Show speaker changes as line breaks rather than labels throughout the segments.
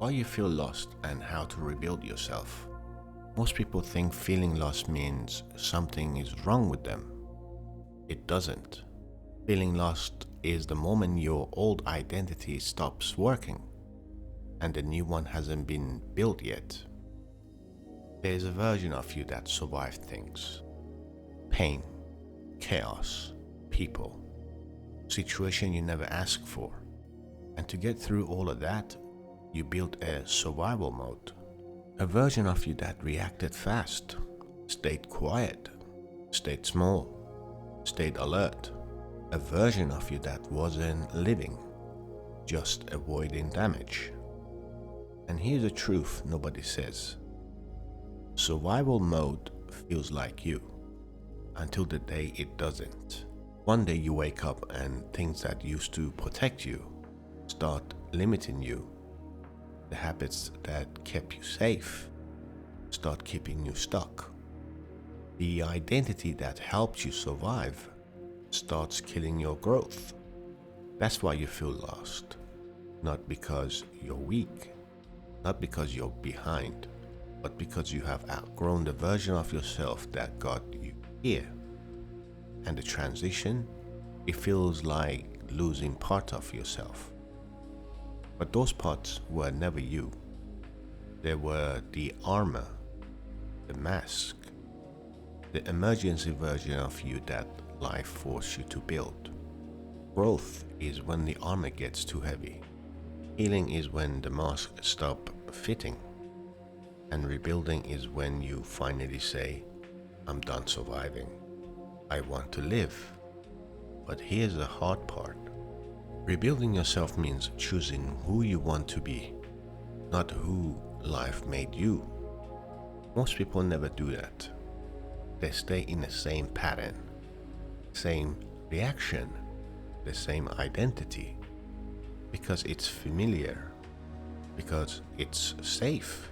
Why you feel lost and how to rebuild yourself. Most people think feeling lost means something is wrong with them. It doesn't. Feeling lost is the moment your old identity stops working and the new one hasn't been built yet. There is a version of you that survived things. Pain, chaos, people, situation you never asked for. And to get through all of that, you built a survival mode. A version of you that reacted fast, stayed quiet, stayed small, stayed alert. A version of you that wasn't living, just avoiding damage. And here's the truth nobody says. Survival mode feels like you, until the day it doesn't. One day you wake up and things that used to protect you start limiting you. The habits that kept you safe start keeping you stuck. The identity that helped you survive starts killing your growth. That's why you feel lost. Not because you're weak, not because you're behind, but because you have outgrown the version of yourself that got you here. And the transition, it feels like losing part of yourself. But those parts were never you. They were the armor, the mask, the emergency version of you that life forced you to build. Growth is when the armor gets too heavy. Healing is when the mask stops fitting. And rebuilding is when you finally say, I'm done surviving. I want to live. But here's the hard part. Rebuilding yourself means choosing who you want to be, not who life made you. Most people never do that. They stay in the same pattern, same reaction, the same identity, because it's familiar, because it's safe,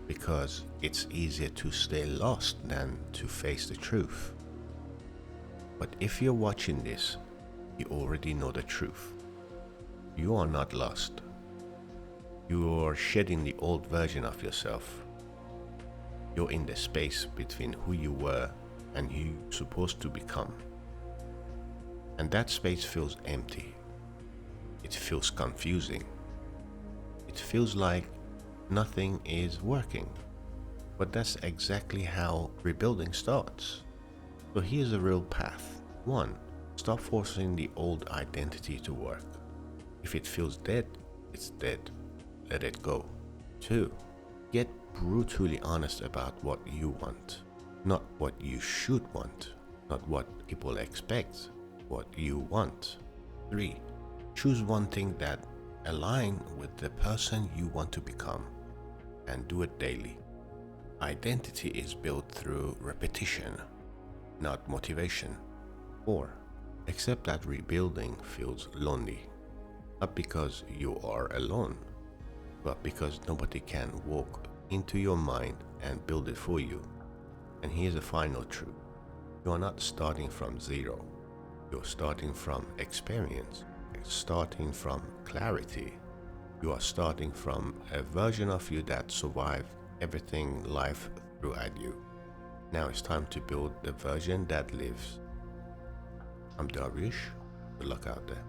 because it's easier to stay lost than to face the truth. But if you're watching this, you already know the truth. You are not lost. You are shedding the old version of yourself. You're in the space between who you were and who you're supposed to become. And that space feels empty. It feels confusing. It feels like nothing is working. But that's exactly how rebuilding starts. So here's the real path. 1. Stop forcing the old identity to work. If it feels dead, it's dead. Let it go. 2. Get brutally honest about what you want. Not what you should want. Not what people expect. What you want. 3. Choose one thing that aligns with the person you want to become. And do it daily. Identity is built through repetition, not motivation. 4. Accept that rebuilding feels lonely, not because you are alone, but because nobody can walk into your mind and build it for you. And here's the final truth. You are not starting from zero. You're starting from experience, starting from clarity. You are starting from a version of you that survived everything life threw at you. Now it's time to build the version that lives. I'm Darvish. Good luck out there.